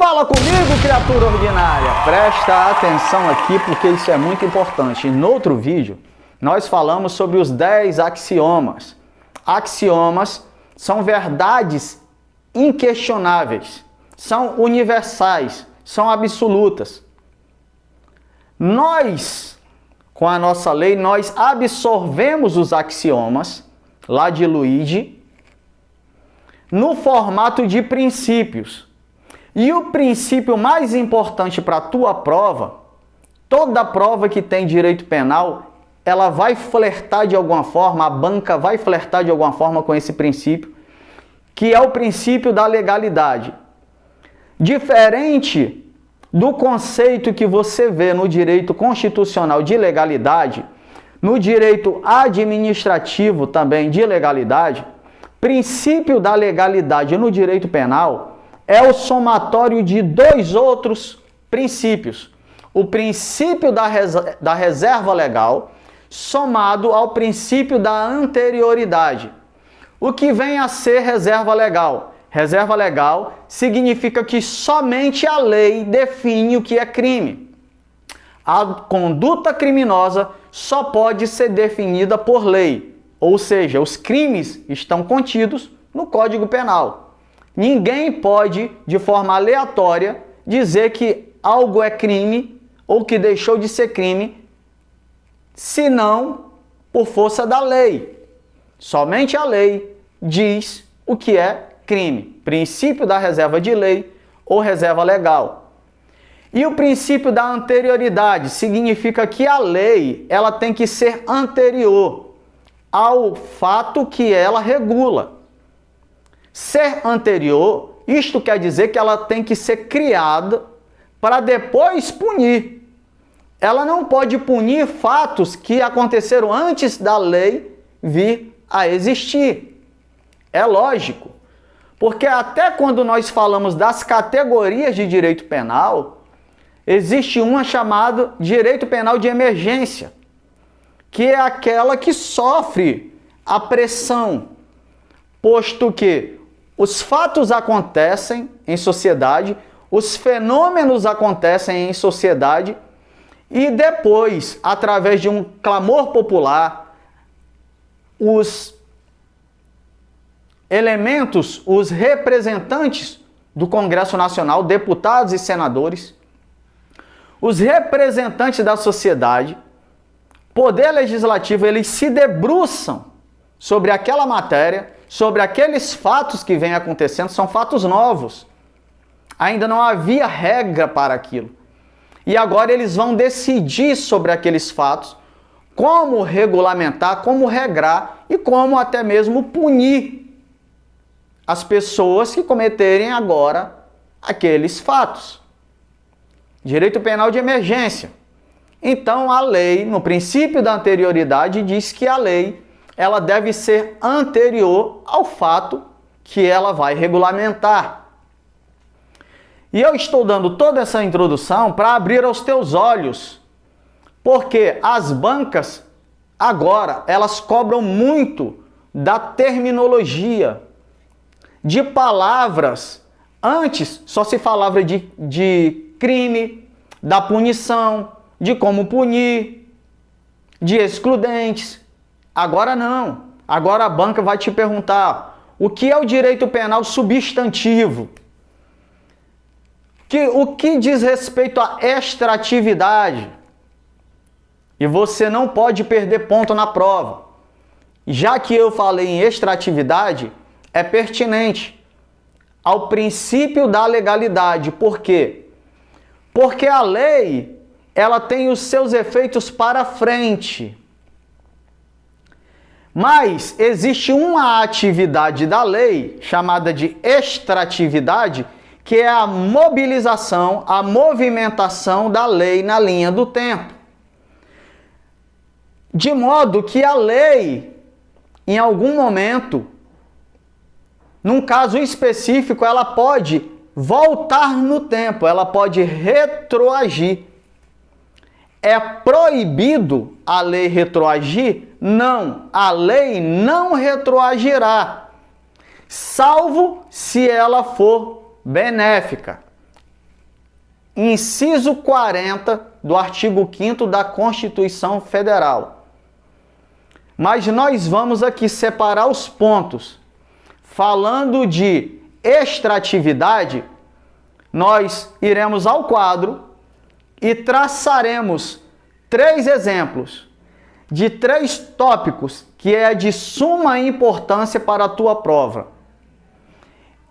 Fala comigo, criatura ordinária! Presta atenção aqui porque isso é muito importante. No outro vídeo, nós falamos sobre os 10 axiomas. Axiomas são verdades inquestionáveis, são universais, são absolutas. Nós, com a nossa lei, nós absorvemos os axiomas, lá de Luigi, no formato de princípios. E o princípio mais importante para a tua prova, toda prova que tem direito penal, ela vai flertar de alguma forma, a banca vai flertar de alguma forma com esse princípio, que é o princípio da legalidade. Diferente do conceito que você vê no direito constitucional de legalidade, no direito administrativo também de legalidade, princípio da legalidade no direito penal é o somatório de dois outros princípios. O princípio da reserva legal somado ao princípio da anterioridade. O que vem a ser reserva legal? Reserva legal significa que somente a lei define o que é crime. A conduta criminosa só pode ser definida por lei, ou seja, os crimes estão contidos no Código Penal. Ninguém pode, de forma aleatória, dizer que algo é crime ou que deixou de ser crime, senão por força da lei. Somente a lei diz o que é crime. Princípio da reserva de lei ou reserva legal. E o princípio da anterioridade significa que a lei ela tem que ser anterior ao fato que ela regula. Ser anterior, isto quer dizer que ela tem que ser criada para depois punir. Ela não pode punir fatos que aconteceram antes da lei vir a existir. É lógico, porque até quando nós falamos das categorias de direito penal, existe uma chamada direito penal de emergência, que é aquela que sofre a pressão, posto que os fatos acontecem em sociedade, os fenômenos acontecem em sociedade e depois, através de um clamor popular, os elementos, os representantes do Congresso Nacional, deputados e senadores, os representantes da sociedade, poder legislativo, eles se debruçam sobre aquela matéria, sobre aqueles fatos que vêm acontecendo, são fatos novos. Ainda não havia regra para aquilo. E agora eles vão decidir sobre aqueles fatos, como regulamentar, como regrar e como até mesmo punir as pessoas que cometerem agora aqueles fatos. Direito penal de emergência. Então a lei, no princípio da anterioridade, diz que a lei ela deve ser anterior ao fato que ela vai regulamentar. E eu estou dando toda essa introdução para abrir aos teus olhos, porque as bancas agora elas cobram muito da terminologia, de palavras. Antes só se falava de crime, da punição, de como punir, de excludentes. Agora não. Agora a banca vai te perguntar o que é o direito penal substantivo? O que diz respeito à extratividade? E você não pode perder ponto na prova. Já que eu falei em extratividade, é pertinente ao princípio da legalidade. Por quê? Porque a lei ela tem os seus efeitos para frente. Mas existe uma atividade da lei, chamada de extratividade, que é a mobilização, a movimentação da lei na linha do tempo. De modo que a lei, em algum momento, num caso específico, ela pode voltar no tempo, ela pode retroagir. É proibido a lei retroagir? Não, a lei não retroagirá, salvo se ela for benéfica. inciso 40 do artigo 5º da Constituição Federal. Mas nós vamos aqui separar os pontos. Falando de extratividade, nós iremos ao quadro e traçaremos 3 exemplos de 3 tópicos que é de suma importância para a tua prova.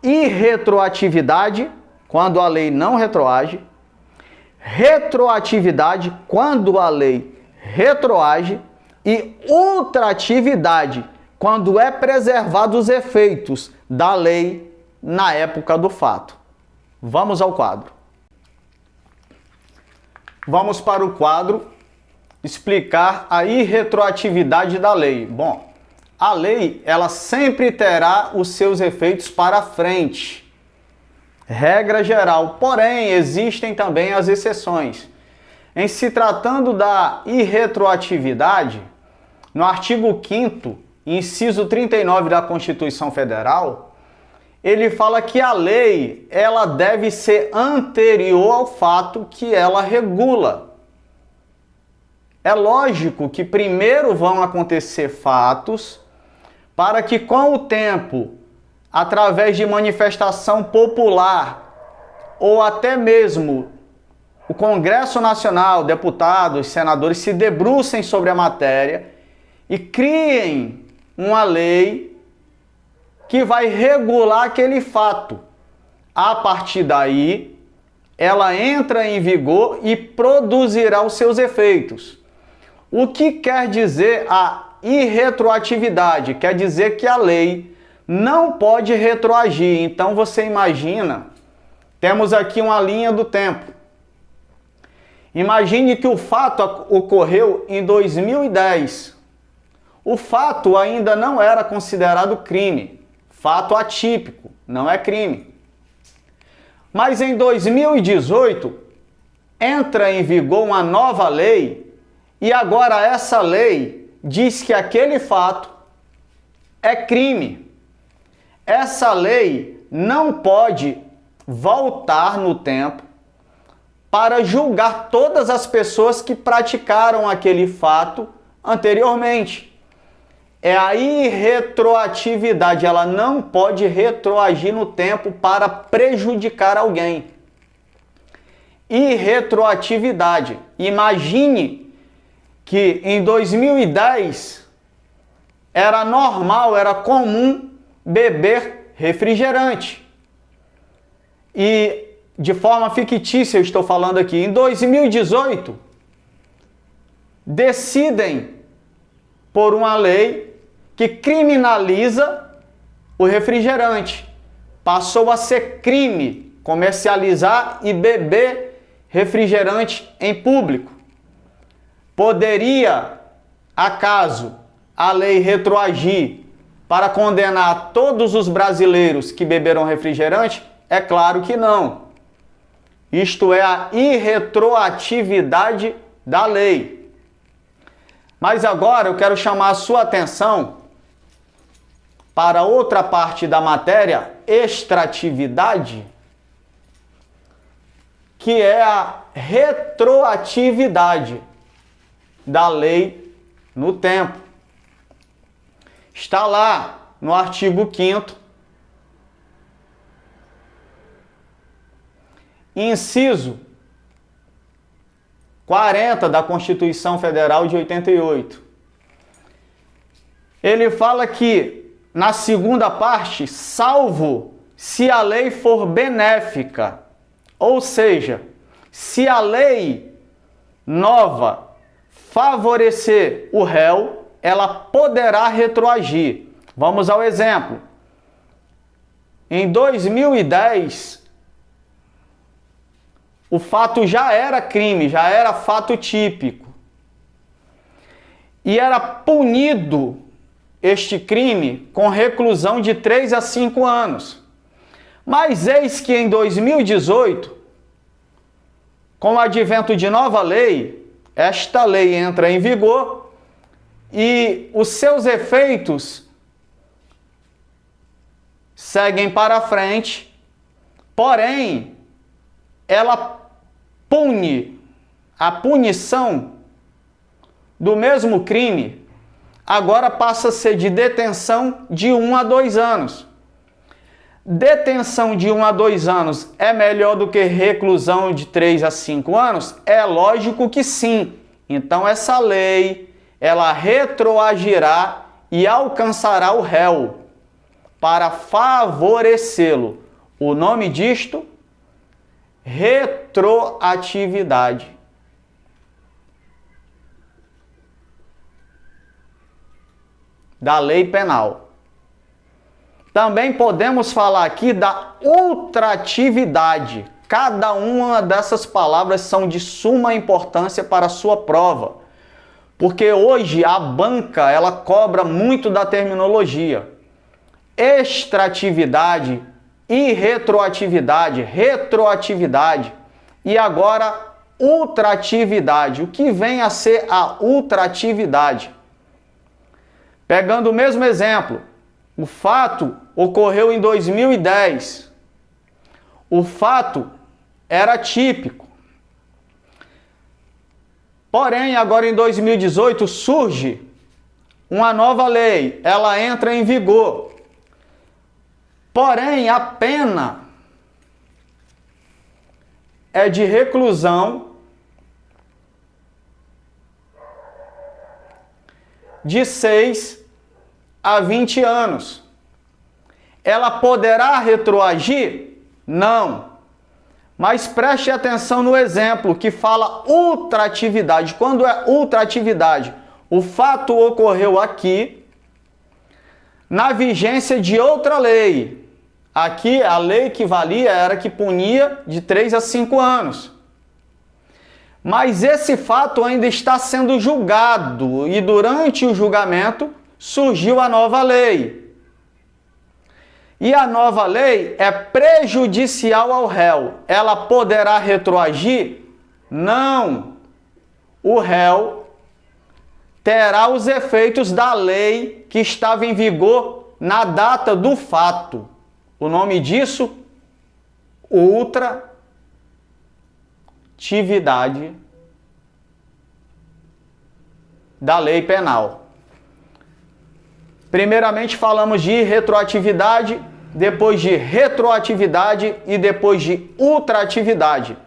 Irretroatividade, quando a lei não retroage. Retroatividade, quando a lei retroage. E ultratividade, quando é preservado os efeitos da lei na época do fato. Vamos ao quadro. Vamos para o quadro explicar a irretroatividade da lei. Bom, a lei, ela sempre terá os seus efeitos para frente. Regra geral. Porém, existem também as exceções. Em se tratando da irretroatividade, no artigo 5º, inciso 39 da Constituição Federal, ele fala que a lei, ela deve ser anterior ao fato que ela regula. É lógico que primeiro vão acontecer fatos para que com o tempo, através de manifestação popular ou até mesmo o Congresso Nacional, deputados, senadores se debrucem sobre a matéria e criem uma lei que vai regular aquele fato. A partir daí, ela entra em vigor e produzirá os seus efeitos. O que quer dizer a irretroatividade? Quer dizer que a lei não pode retroagir. Então você imagina, temos aqui uma linha do tempo. Imagine que o fato ocorreu em 2010. O fato ainda não era considerado crime. Fato atípico, não é crime. Mas em 2018, entra em vigor uma nova lei e agora essa lei diz que aquele fato é crime. Essa lei não pode voltar no tempo para julgar todas as pessoas que praticaram aquele fato anteriormente. É a irretroatividade, ela não pode retroagir no tempo para prejudicar alguém. Irretroatividade. Imagine que em 2010 era normal, era comum beber refrigerante. E de forma fictícia eu estou falando aqui, em 2018 decidem por uma lei que criminaliza o refrigerante. Passou a ser crime comercializar e beber refrigerante em público. Poderia, acaso, a lei retroagir para condenar todos os brasileiros que beberam refrigerante? É claro que não. Isto é a irretroatividade da lei. Mas agora eu quero chamar a sua atenção para outra parte da matéria, extratividade, que é a retroatividade da lei no tempo. Está lá no artigo 5º, inciso 40 da Constituição Federal de 88. Ele fala que, na segunda parte, salvo se a lei for benéfica, ou seja, se a lei nova favorecer o réu, ela poderá retroagir. Vamos ao exemplo. Em 2010, o fato já era crime, já era fato típico. E era punido este crime com reclusão de 3 a 5 anos. Mas eis que em 2018, com o advento de nova lei, esta lei entra em vigor e os seus efeitos seguem para frente, porém, ela pune a punição do mesmo crime, agora passa a ser de detenção de 1 a 2 anos. Detenção de 1 a 2 anos é melhor do que reclusão de 3 a 5 anos? É lógico que sim. Então essa lei, ela retroagirá e alcançará o réu para favorecê-lo. O nome disto? Retroatividade. Da lei penal. Também podemos falar aqui da ultratividade. Cada uma dessas palavras são de suma importância para a sua prova. Porque hoje a banca, ela cobra muito da terminologia. Extratividade e retroatividade, retroatividade. E agora, ultratividade. O que vem a ser a ultratividade? Pegando o mesmo exemplo, o fato ocorreu em 2010. O fato era típico. Porém, agora em 2018 surge uma nova lei, ela entra em vigor. Porém, a pena é de reclusão de 6 a 20 anos. Ela poderá retroagir? Não. Mas preste atenção no exemplo que fala ultratividade. Quando é ultratividade? O fato ocorreu aqui na vigência de outra lei. Aqui a lei que valia era que punia de 3 a 5 anos. Mas esse fato ainda está sendo julgado e durante o julgamento surgiu a nova lei. E a nova lei é prejudicial ao réu. Ela poderá retroagir? Não. O réu terá os efeitos da lei que estava em vigor na data do fato. O nome disso? Ultratividade da lei penal. Primeiramente falamos de retroatividade, depois de retroatividade e depois de ultratividade.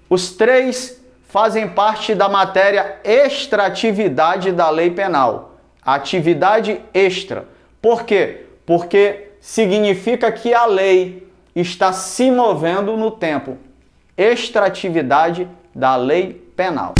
Os três fazem parte da matéria extratividade da lei penal. Atividade extra. Por quê? Porque significa que a lei está se movendo no tempo. Extratividade da lei penal.